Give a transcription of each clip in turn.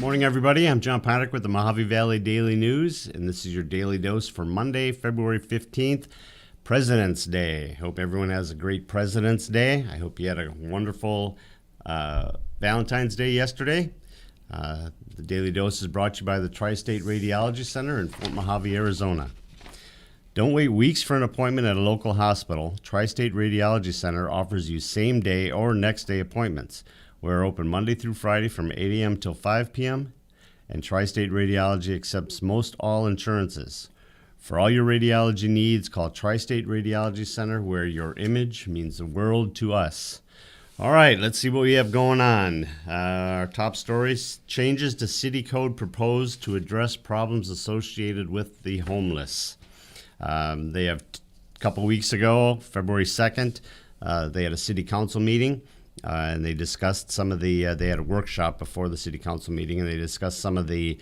Morning, everybody. I'm John Paddock with the Mohave Valley Daily News, and this is your daily dose for Monday, February 15th, President's Day. Hope everyone has a great President's Day. I hope you had a wonderful Valentine's Day yesterday. The Daily Dose is brought to you by the Tri-State Radiology Center in Fort Mohave, Arizona. Don't wait weeks for an appointment at a local hospital. Tri-State Radiology Center offers you same-day or next-day appointments. We're open Monday through Friday from 8 a.m. till 5 p.m., and Tri-State Radiology accepts most all insurances. For all your radiology needs, call Tri-State Radiology Center, where your image means the world to us. All right, let's see what we have going on. Our top stories: changes to city code proposed to address problems associated with the homeless. They have a couple weeks ago, February 2nd, they had a city council meeting. And they discussed some of the, they had a workshop before the city council meeting, and they discussed some of the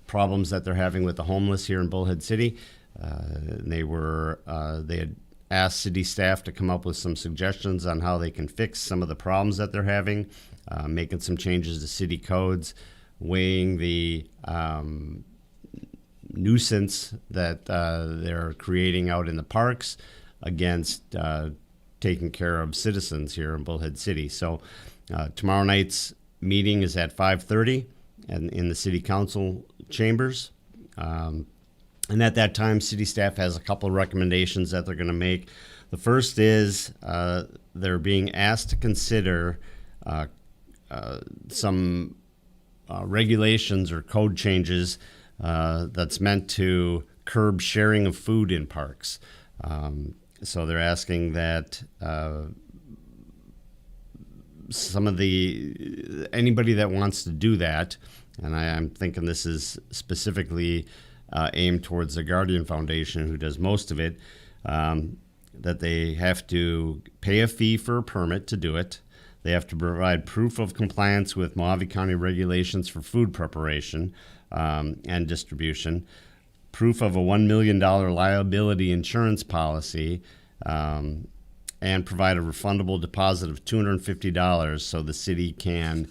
problems that they're having with the homeless here in Bullhead City. They had asked city staff to come up with some suggestions on how they can fix some of the problems that they're having, making some changes to city codes, weighing the nuisance that they're creating out in the parks against taking care of citizens here in Bullhead City. So tomorrow night's meeting is at 5:30 and in the city council chambers. And at that time, city staff has a couple of recommendations that they're going to make. The first is they're being asked to consider some regulations or code changes that's meant to curb sharing of food in parks. So they're asking that anybody that wants to do that, and I'm thinking this is specifically aimed towards the Guardian Foundation, who does most of it, that they have to pay a fee for a permit to do it. They have to provide proof of compliance with Mohave County regulations for food preparation and distribution, proof of a $1 million liability insurance policy, and provide a refundable deposit of $250 so the city can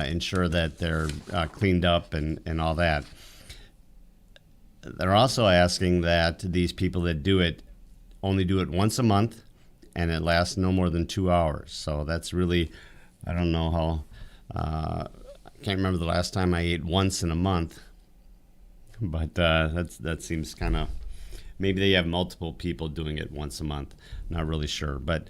ensure that they're cleaned up and all that. They're also asking that these people that do it only do it once a month, and it lasts no more than 2 hours. So that's really, I don't know how, I can't remember the last time I ate once in a month. But that seems kind of, maybe they have multiple people doing it once a month. Not really sure. But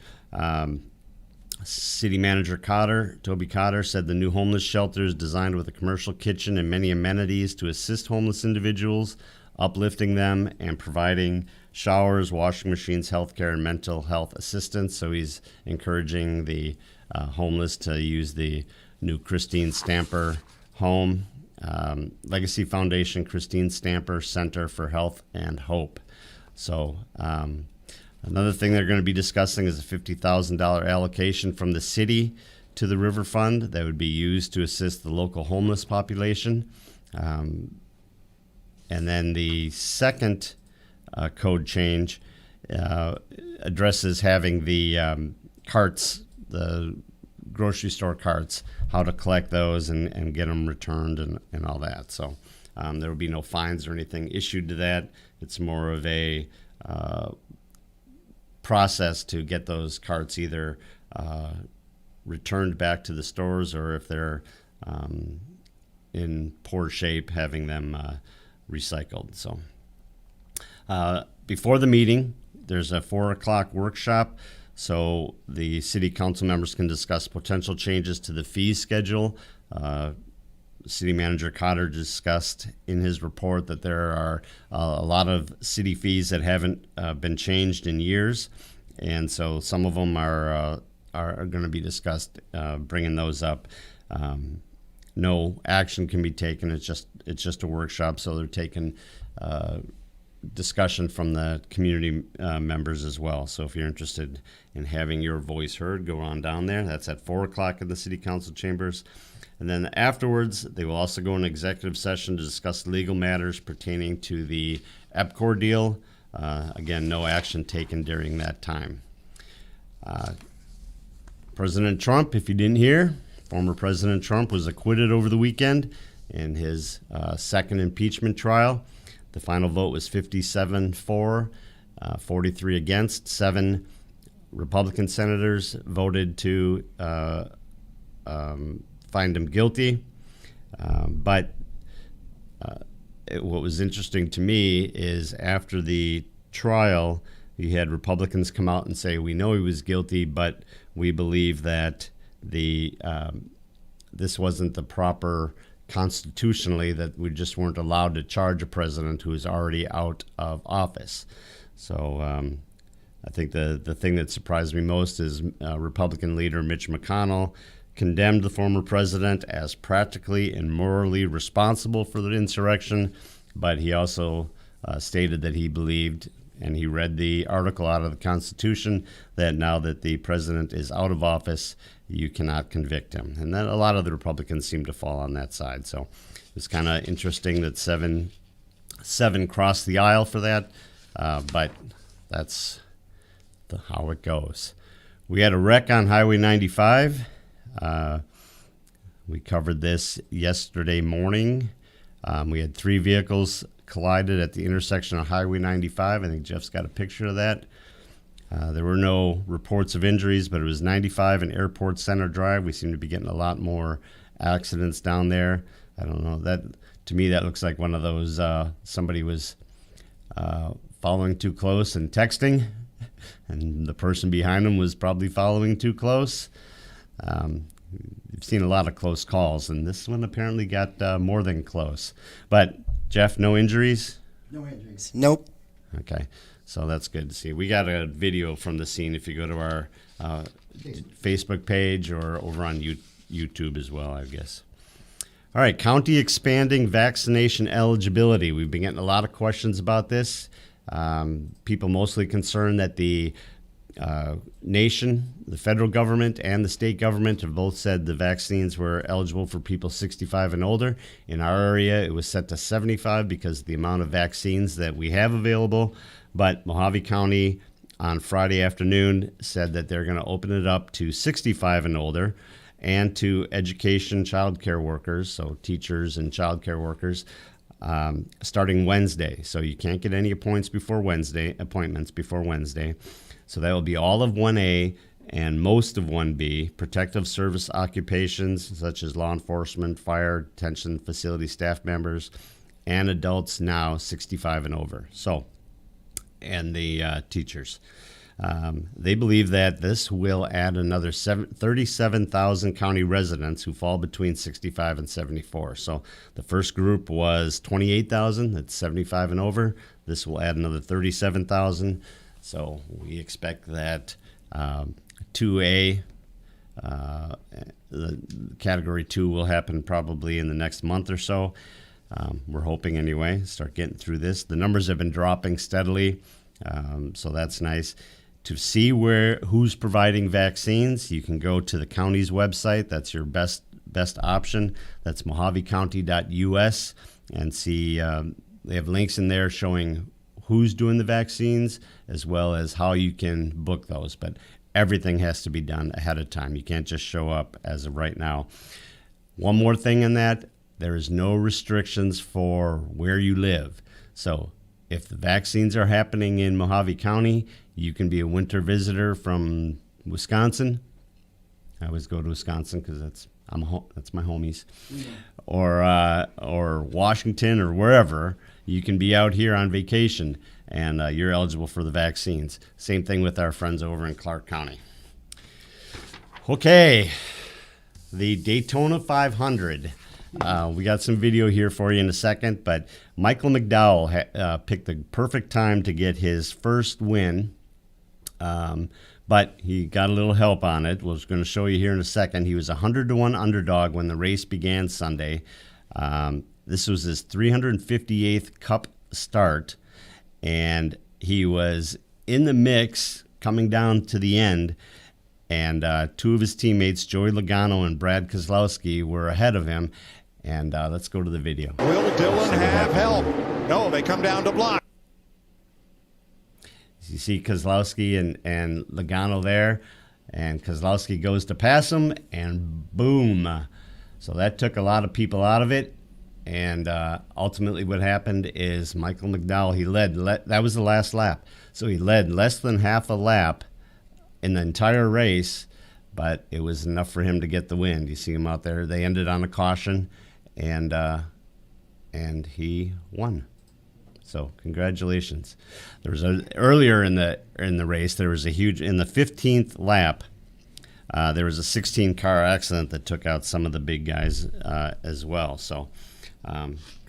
City Manager Toby Cotter, said the new homeless shelter is designed with a commercial kitchen and many amenities to assist homeless individuals, uplifting them and providing showers, washing machines, healthcare, and mental health assistance. So he's encouraging the homeless to use the new Christine Stamper home. Legacy Foundation, Christine Stamper Center for Health and Hope. So another thing they're going to be discussing is a $50,000 allocation from the city to the River Fund that would be used to assist the local homeless population. And then the second code change addresses having the carts, the grocery store carts, how to collect those and get them returned and all that. So there will be no fines or anything issued to that. It's more of a process to get those carts either returned back to the stores, or if they're in poor shape, having them recycled. So before the meeting, there's a 4 o'clock workshop, so the city council members can discuss potential changes to the fee schedule. City Manager Cotter discussed in his report that there are a lot of city fees that haven't been changed in years, and so some of them are going to be discussed, bringing those up. No action can be taken. It's just a workshop, so they're taking discussion from the community members as well. So if you're interested in having your voice heard, go on down there. That's at 4 o'clock in the city council chambers. And then afterwards, they will also go in executive session to discuss legal matters pertaining to the EPCOR deal. Again, no action taken during that time. President Trump, if you didn't hear, Former President Trump was acquitted over the weekend in his second impeachment trial. The final vote was 57 for, 43 against. 7 Republican senators voted to find him guilty. But what was interesting to me is after the trial, you had Republicans come out and say, we know he was guilty, but we believe that this wasn't the proper constitutionally, that we just weren't allowed to charge a president who is already out of office. So I think the thing that surprised me most is Republican leader Mitch McConnell condemned the former president as practically and morally responsible for the insurrection, but he also stated that he believed, and he read the article out of the Constitution, that now that the president is out of office, you cannot convict him. And then a lot of the Republicans seem to fall on that side. So it's kind of interesting that seven crossed the aisle for that, but that's how it goes. We had a wreck on Highway 95. We covered this yesterday morning. We had 3 vehicles collided at the intersection of Highway 95. I think Jeff's got a picture of that. There were no reports of injuries, but it was 95 and Airport Center Drive. We seem to be getting a lot more accidents down there. I don't know. That to me, that looks like one of those somebody was following too close and texting, and the person behind them was probably following too close. We've seen a lot of close calls, and this one apparently got more than close. But, Jeff, no injuries? No injuries. Nope. Okay, so that's good to see. We got a video from the scene if you go to our Facebook page or over on YouTube as well, I guess. All right, county expanding vaccination eligibility. We've been getting a lot of questions about this. People mostly concerned that the nation, the federal government, and the state government have both said the vaccines were eligible for people 65 and older. In our area, it was set to 75 because of the amount of vaccines that we have available. But Mohave County on Friday afternoon said that they're going to open it up to 65 and older and to education child care workers, so teachers and child care workers, starting Wednesday. So you can't get any appointments before Wednesday. So that will be all of 1A and most of 1B, protective service occupations such as law enforcement, fire, detention facility staff members, and adults now 65 and over. So, and the teachers. They believe that this will add another 37,000 county residents who fall between 65 and 74. So the first group was 28,000, that's 75 and over. This will add another 37,000. So we expect that 2A, the Category 2 will happen probably in the next month or so. We're hoping anyway, start getting through this. The numbers have been dropping steadily, so that's nice. To see who's providing vaccines, you can go to the county's website. That's your best option. That's mohavecounty.us, and see they have links in there showing who's doing the vaccines as well as how you can book those. But everything has to be done ahead of time. You can't just show up as of right now. One more thing in that, there is no restrictions for where you live. So if the vaccines are happening in Mohave County, you can be a winter visitor from Wisconsin. I always go to Wisconsin because that's my homies. Yeah. Or Washington or wherever. You can be out here on vacation, and you're eligible for the vaccines. Same thing with our friends over in Clark County. Okay, the Daytona 500. We got some video here for you in a second, but Michael McDowell picked the perfect time to get his first win, but he got a little help on it. We're going to show you here in a second. He was 100-1 underdog when the race began Sunday. This was his 358th Cup start, and he was in the mix coming down to the end, and 2 of his teammates, Joey Logano and Brad Keselowski, were ahead of him. And let's go to the video. Will Dillon have help? No, they come down to block. You see Keselowski and Logano there. and Kozlowski goes to pass him, and boom. So that took a lot of people out of it. And ultimately what happened is Michael McDowell, he led. That was the last lap. So he led less than half a lap in the entire race, but it was enough for him to get the win. You see him out there. They ended on a caution, and he won. So congratulations. There was earlier in the race, there was a huge, in the 15th lap, there was a 16-car accident that took out some of the big guys as well. So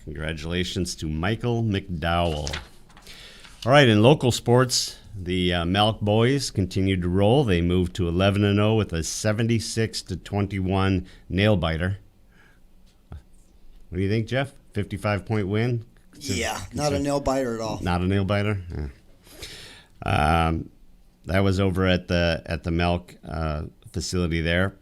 congratulations to Michael McDowell. All right, in local sports, the Malk boys continued to roll. They moved to 11-0 with a 76-21 nail-biter. What do you think, Jeff? 55-point win? Yeah, not a nail-biter at all. Not a nail-biter? Yeah. That was over at the Malk facility there.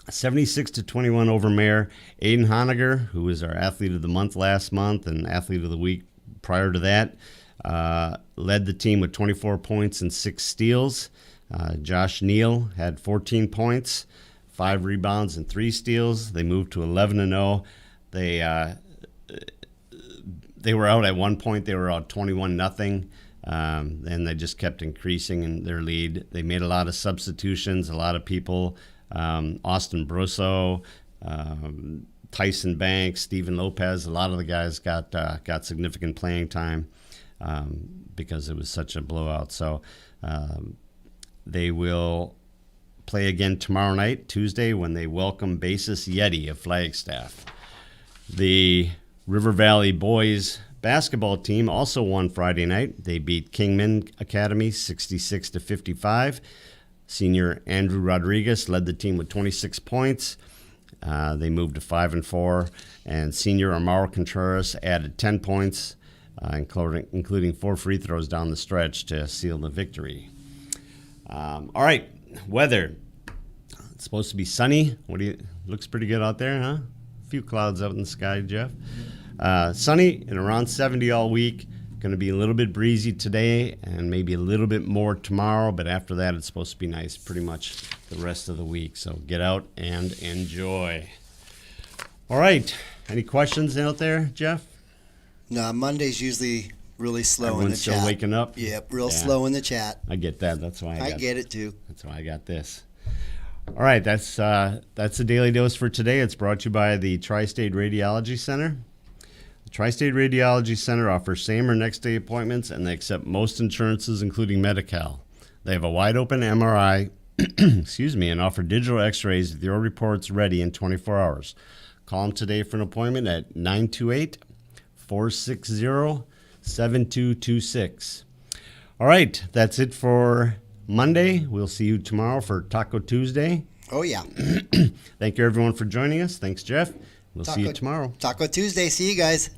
76-21 over Mayor. Aiden Honiger, who was our Athlete of the Month last month and Athlete of the Week prior to that, led the team with 24 points and 6 steals. Josh Neal had 14 points, 5 rebounds, and 3 steals. They moved to 11-0. They were out at one point. They were out 21-0. And they just kept increasing in their lead. They made a lot of substitutions, a lot of people. Austin Brosso, Tyson Banks, Stephen Lopez, a lot of the guys got significant playing time because it was such a blowout. So they will play again tomorrow night, Tuesday, when they welcome Basis Yeti of Flagstaff. The River Valley boys basketball team also won Friday night. They beat Kingman Academy 66-55. Senior Andrew Rodriguez led the team with 26 points. They moved to 5-4, and senior Amaro Contreras added 10 points, including 4 free throws down the stretch to seal the victory. All right, weather. It's supposed to be sunny. Looks pretty good out there, huh? A few clouds out in the sky, Jeff. Sunny and around 70 all week. Going to be a little bit breezy today and maybe a little bit more tomorrow, but after that it's supposed to be nice pretty much the rest of the week. So get out and enjoy. All right. Any questions out there, Jeff? No, Monday's usually really slow Everyone's in the still chat. waking up? Yep, real slow in the chat. I get that. That's why I get it too. That's why I got this. All right, that's the Daily Dose for today. It's brought to you by the Tri-State Radiology Center. The Tri-State Radiology Center offers same or next day appointments, and they accept most insurances, including Medi-Cal. They have a wide open MRI, and offer digital x-rays with your reports ready in 24 hours. Call them today for an appointment at 928-460-7226. All right, that's it for Monday. We'll see you tomorrow for Taco Tuesday. Oh, yeah. Thank you, everyone, for joining us. Thanks, Jeff. We'll see you tomorrow. Taco Tuesday. See you guys.